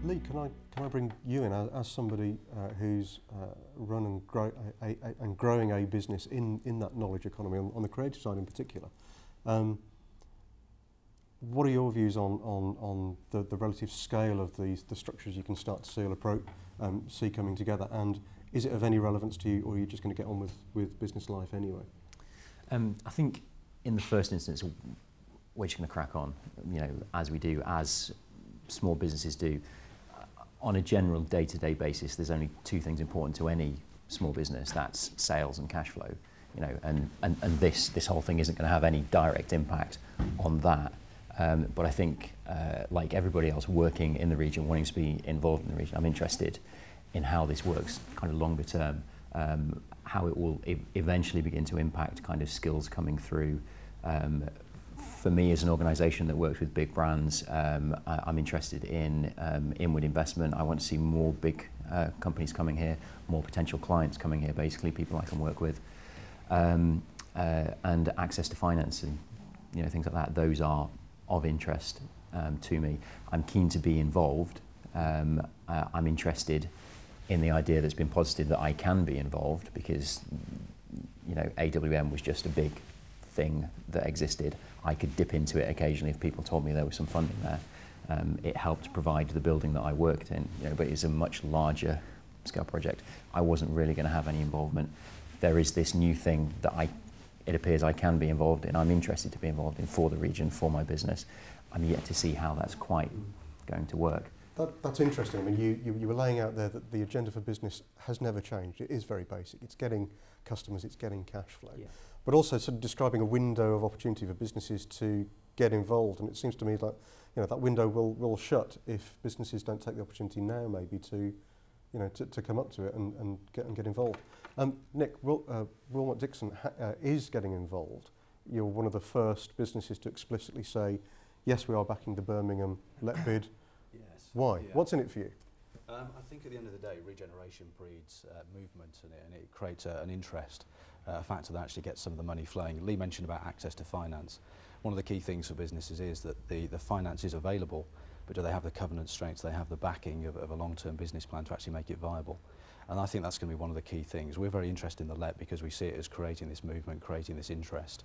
Lee, can I bring you in as somebody who's run and growing a business in that knowledge economy on the creative side in particular? What are your views on the relative scale of the structures you can start to see coming together, and is it of any relevance to you, or are you just going to get on with business life anyway? I think in the first instance we're just going to crack on, as we do, as small businesses do. On a general day-to-day basis, there's only two things important to any small business. That's sales and cash flow. And this whole thing isn't going to have any direct impact on that. But I think, like everybody else working in the region, wanting to be involved in the region, I'm interested in how this works kind of longer term, how it will eventually begin to impact kind of skills coming through. For me, as an organisation that works with big brands, I'm interested in inward investment. I want to see more big companies coming here, more potential clients coming here, basically people I can work with, and access to finance and things like that. Those are of interest to me. I'm keen to be involved. I'm interested in the idea that's been posited that I can be involved, because AWM was just a big thing that existed. I could dip into it occasionally if people told me there was some funding there. It helped provide the building that I worked in, but it's a much larger scale project. I wasn't really going to have any involvement. There is this new thing that it appears I can be involved in. I'm interested to be involved in for the region, for my business. I'm yet to see how that's quite going to work. That's interesting. I mean, you were laying out there that the agenda for business has never changed. It is very basic. It's getting customers, it's getting cash flow. Yeah. But also sort of describing a window of opportunity for businesses to get involved. And it seems to me like that window will shut if businesses don't take the opportunity now, maybe to come up to it and get involved. Nick, Wilmot Dixon is getting involved. You're one of the first businesses to explicitly say, yes, we are backing the Birmingham LEP bid. Yes. Why? Yeah. What's in it for you? I think at the end of the day, regeneration breeds movement, and it creates an interest, a factor that actually gets some of the money flowing. Lee mentioned about access to finance. One of the key things for businesses is that the finance is available, but do they have the covenant strength, do they have the backing of a long-term business plan to actually make it viable? And I think that's going to be one of the key things. We're very interested in the LEP because we see it as creating this movement, creating this interest.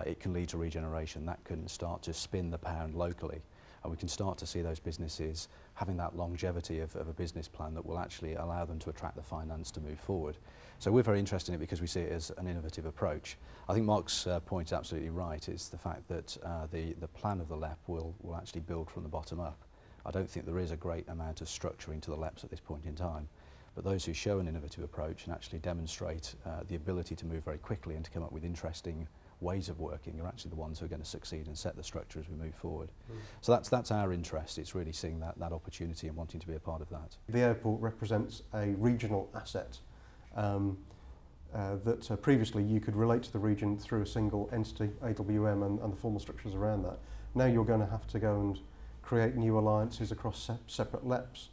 It can lead to regeneration. That can start to spin the pound locally. And we can start to see those businesses having that longevity of a business plan that will actually allow them to attract the finance to move forward. So we're very interested in it because we see it as an innovative approach. I think Mark's point is absolutely right. It's the fact that the plan of the LEP will actually build from the bottom up. I don't think there is a great amount of structure into the LEPs at this point in time. But those who show an innovative approach and actually demonstrate the ability to move very quickly and to come up with interesting ways of working are actually the ones who are going to succeed and set the structure as we move forward. So that's our interest. It's really seeing that opportunity and wanting to be a part of that. The airport represents a regional asset that previously you could relate to the region through a single entity, AWM, and the formal structures around that. Now you're going to have to go and create new alliances across separate LEPs.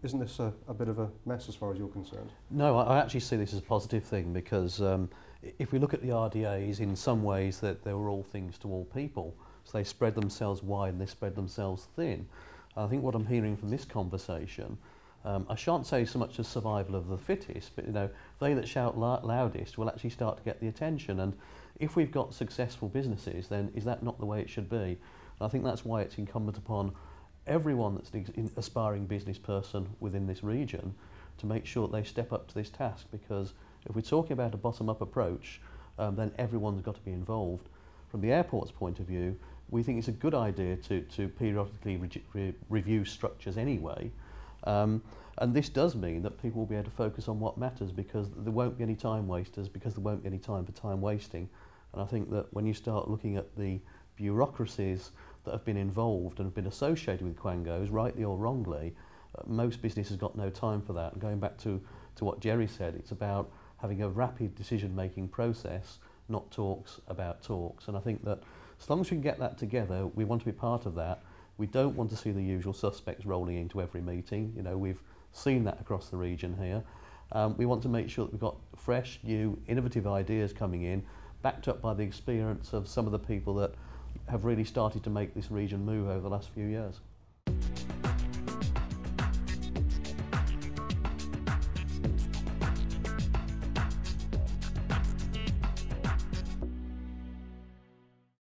Isn't this a bit of a mess as far as you're concerned? No, I actually see this as a positive thing, because if we look at the RDAs, in some ways that they were all things to all people. So they spread themselves wide and they spread themselves thin. And I think what I'm hearing from this conversation, I shan't say so much as survival of the fittest, but they that shout loudest will actually start to get the attention. And if we've got successful businesses, then is that not the way it should be? And I think that's why it's incumbent upon everyone that's an aspiring business person within this region to make sure that they step up to this task, because if we're talking about a bottom-up approach, then everyone's got to be involved. From the airport's point of view, we think it's a good idea to periodically review structures anyway, and this does mean that people will be able to focus on what matters, because there won't be any time wasters, because there won't be any time for time wasting. And I think that when you start looking at the bureaucracies that have been involved and have been associated with Quangos, rightly or wrongly, most businesses got no time for that. And going back to what Jerry said, it's about having a rapid decision-making process, not talks about talks. And I think that as long as we can get that together, we want to be part of that. We don't want to see the usual suspects rolling into every meeting. We've seen that across the region here. We want to make sure that we've got fresh, new, innovative ideas coming in, backed up by the experience of some of the people that have really started to make this region move over the last few years.